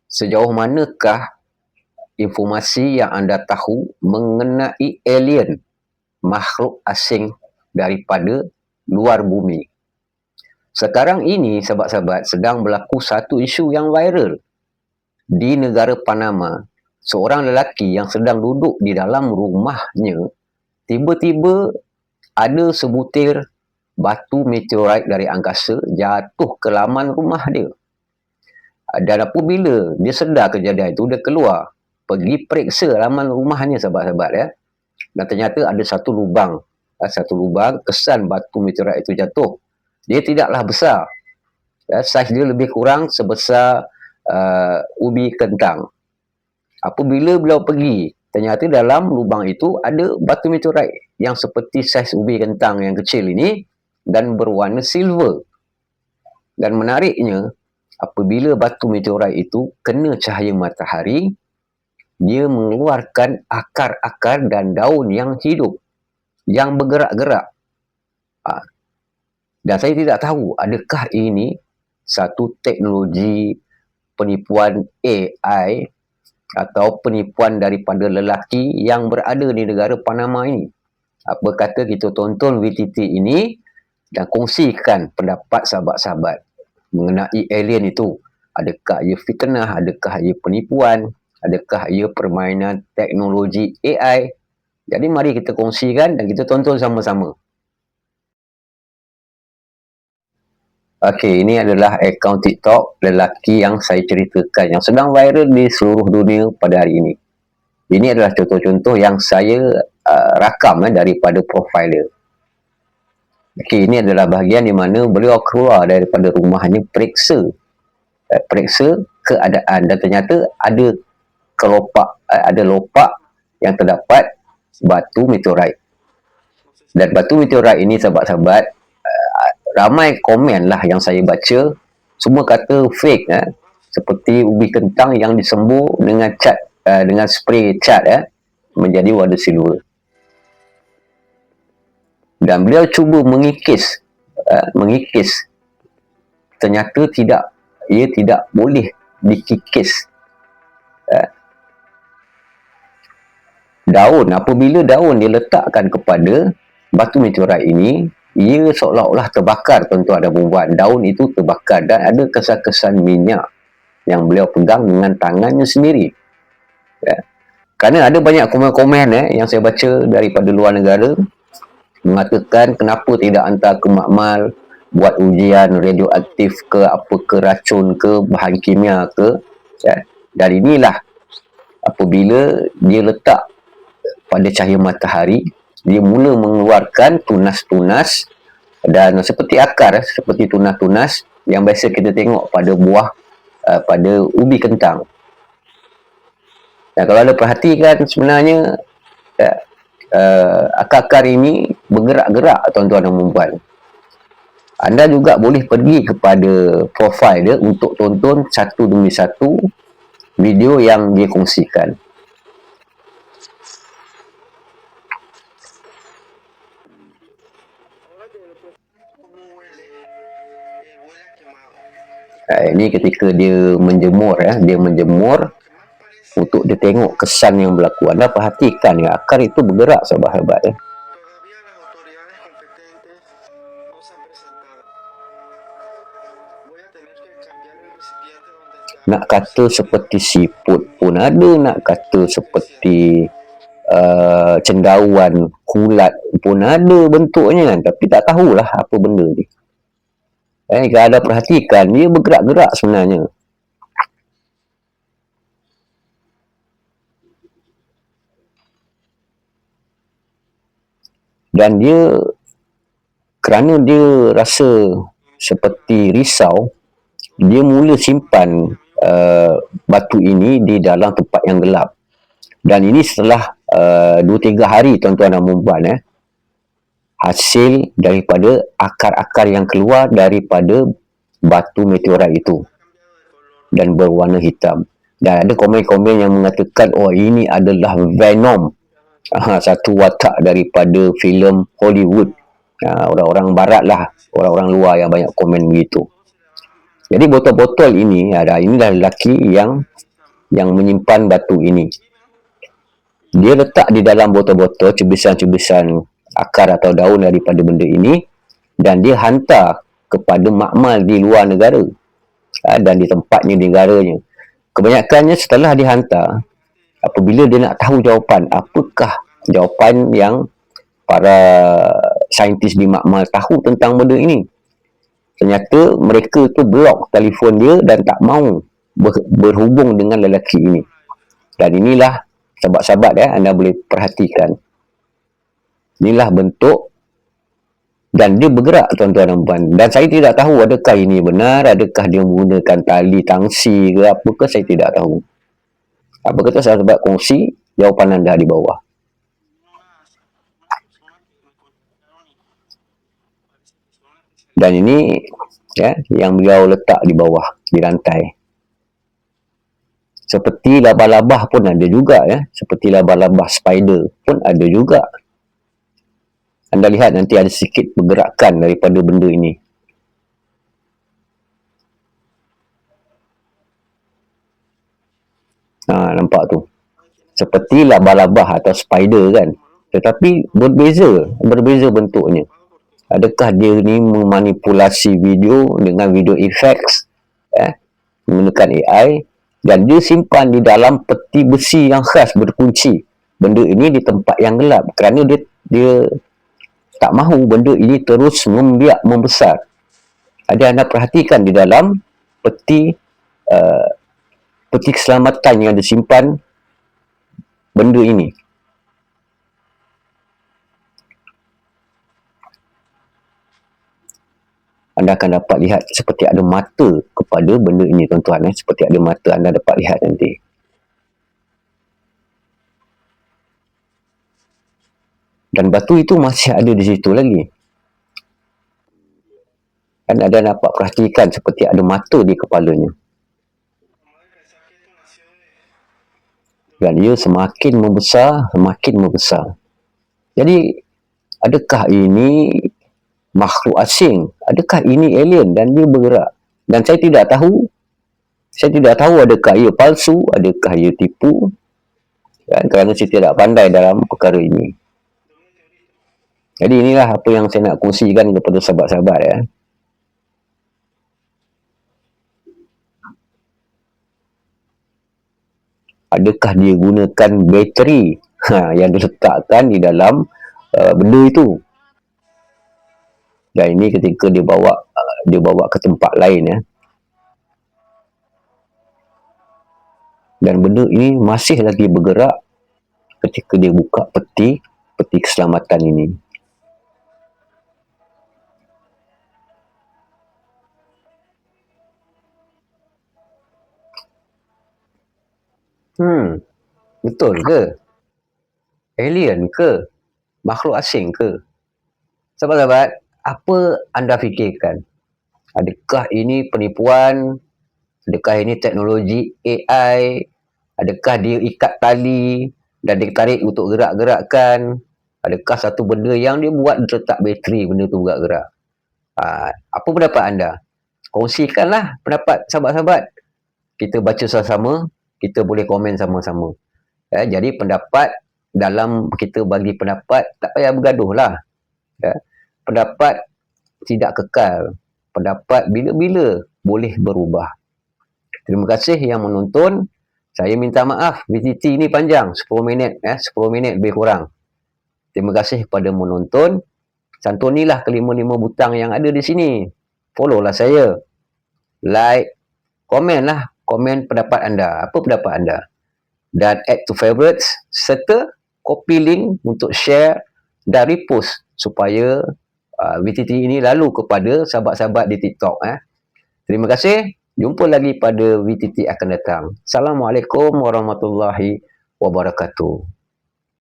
Sejauh manakah informasi yang anda tahu mengenai alien, makhluk asing daripada luar bumi? Sekarang ini, sahabat-sahabat, sedang berlaku satu isu yang viral di negara Panama. Seorang lelaki yang sedang duduk di dalam rumahnya, tiba-tiba ada sebutir batu meteorit dari angkasa jatuh ke laman rumah dia. Dan apabila dia sedar kejadian itu, dia keluar, pergi periksa laman rumahnya, sahabat-sahabat, ya. Dan ternyata ada satu lubang, kesan batu meteorit itu jatuh. Dia tidaklah besar, ya, saiz dia lebih kurang sebesar ubi kentang. Apabila beliau pergi, ternyata dalam lubang itu ada batu meteorit yang seperti saiz ubi kentang yang kecil ini dan berwarna silver. Dan menariknya, apabila batu meteorit itu kena cahaya matahari, dia mengeluarkan akar-akar dan daun yang hidup, yang bergerak-gerak. Dan saya tidak tahu adakah ini satu teknologi penipuan AI atau penipuan daripada lelaki yang berada di negara Panama ini. Apa kata kita tonton VTT ini dan kongsikan pendapat sahabat-sahabat mengenai alien itu. Adakah ia fitnah, adakah ia penipuan, adakah ia permainan teknologi AI. Jadi mari kita kongsikan dan kita tonton sama-sama. Okey, ini adalah akaun TikTok lelaki yang saya ceritakan yang sedang viral di seluruh dunia pada hari ini. Ini adalah contoh-contoh yang saya rakam daripada profil dia. Okey, ini adalah bahagian di mana beliau keluar daripada rumahnya periksa keadaan dan ternyata ada lopak yang terdapat batu meteorit. Dan batu meteorit ini, sahabat-sahabat, ramai komen lah yang saya baca, semua kata fake, seperti ubi kentang yang disembur dengan cat, dengan spray cat, menjadi warna silver. Dan beliau cuba mengikis, ternyata ia tidak boleh dikikis. Apabila daun diletakkan kepada batu meteorit ini, ia seolah-olah terbakar, tuan-tuan dan puan-puan. Daun itu terbakar dan ada kesan-kesan minyak yang beliau pegang dengan tangannya sendiri. Kerana ada banyak komen-komen yang saya baca daripada luar negara mengatakan kenapa tidak hantar ke makmal buat ujian radioaktif ke apa ke racun ke bahan kimia ke. Dan inilah apabila dia letak pada cahaya matahari, dia mula mengeluarkan tunas-tunas dan seperti akar, seperti tunas-tunas yang biasa kita tengok pada buah, pada ubi kentang. Dan kalau anda perhatikan, sebenarnya akar-akar ini bergerak-gerak, tuan-tuan dan puan-puan. Anda juga boleh pergi kepada profil dia untuk tonton satu demi satu video yang dia kongsikan. Ini ketika dia menjemur, untuk dia tengok kesan yang berlaku. Anda perhatikan akar itu bergerak, sahabat-sahabat. Nak kata seperti siput pun ada, nak kata seperti cendawan kulat pun ada bentuknya, tapi tak tahulah apa benda ni. Kalau anda perhatikan, dia bergerak-gerak sebenarnya. Dan kerana dia rasa seperti risau, dia mula simpan batu ini di dalam tempat yang gelap. Dan ini setelah 2-3 hari, tuan-tuan dan puan-puan, hasil daripada akar-akar yang keluar daripada batu meteorit itu dan berwarna hitam. Dan ada komen-komen yang mengatakan, oh, ini adalah Venom, satu watak daripada filem Hollywood. Orang-orang barat lah, orang-orang luar yang banyak komen begitu. Jadi botol-botol ini, inilah lelaki yang menyimpan batu ini. Dia letak di dalam botol-botol cebisan-cebisan akar atau daun daripada benda ini, dan dia hantar kepada makmal di luar negara, dan di tempatnya, di negaranya. Kebanyakannya setelah dihantar, apabila dia nak tahu jawapan, apakah jawapan yang para saintis di makmal tahu tentang benda ini, ternyata mereka tu blok telefon dia dan tak mau berhubung dengan lelaki ini. Dan inilah, sahabat-sahabat, anda boleh perhatikan, inilah bentuk, dan dia bergerak, tuan-tuan dan puan. Dan saya tidak tahu adakah ini benar, adakah dia menggunakan tali tangsi ke apakah, saya tidak tahu. Apa kata sahabat kongsi jawapan anda di bawah. Dan ini yang beliau letak di bawah, di lantai. Seperti labah-labah pun ada juga, seperti labah-labah spider pun ada juga. Anda lihat nanti ada sedikit pergerakan daripada benda ini. Nampak tu, seperti labah-labah atau spider kan, tetapi berbeza bentuknya. Adakah dia ni memanipulasi video dengan video effects, menggunakan AI, dan dia simpan di dalam peti besi yang khas berkunci benda ini di tempat yang gelap, kerana dia tak mahu benda ini terus membiak membesar. Ada anda perhatikan di dalam peti keselamatan yang disimpan benda ini. Anda akan dapat lihat seperti ada mata kepada benda ini, tuan-tuan. Seperti ada mata, anda dapat lihat nanti. Dan batu itu masih ada di situ lagi. Dan anda dapat perhatikan seperti ada mata di kepalanya. Dan ia semakin membesar, semakin membesar. Jadi, adakah ini makhluk asing? Adakah ini alien dan dia bergerak? Dan saya tidak tahu adakah ia palsu, adakah ia tipu, kerana saya tidak pandai dalam perkara ini. Jadi inilah apa yang saya nak kongsikan kepada sahabat-sahabat. Adakah dia gunakan bateri yang diletakkan di dalam benda itu? Dan ini ketika dia bawa ke tempat lain, dan benda ini masih lagi bergerak ketika dia buka peti keselamatan ini. Betul ke? Alien ke? Makhluk asing ke? Sahabat-sahabat, apa anda fikirkan? Adakah ini penipuan? Adakah ini teknologi AI? Adakah dia ikat tali dan dia tarik untuk gerak-gerakkan? Adakah satu benda yang dia buat dia letak bateri, benda tu gerak-gerak? Apa pendapat anda? Kongsikanlah pendapat sahabat-sahabat. Kita baca sama-sama, kita boleh komen sama-sama. Jadi pendapat, dalam kita bagi pendapat, tak payah bergaduh lah. Pendapat tidak kekal. Pendapat bila-bila boleh berubah. Terima kasih yang menonton. Saya minta maaf, VTT ni panjang, 10 minit, 10 minit lebih kurang. Terima kasih kepada menonton. Santunilah kelima-lima butang yang ada di sini. Follow lah saya. Like, komen pendapat anda. Apa pendapat anda? Dan add to favorites, serta copy link untuk share dan repost supaya VTT ini lalu kepada sahabat-sahabat di TikTok. Terima kasih. Jumpa lagi pada VTT akan datang. Assalamualaikum warahmatullahi wabarakatuh.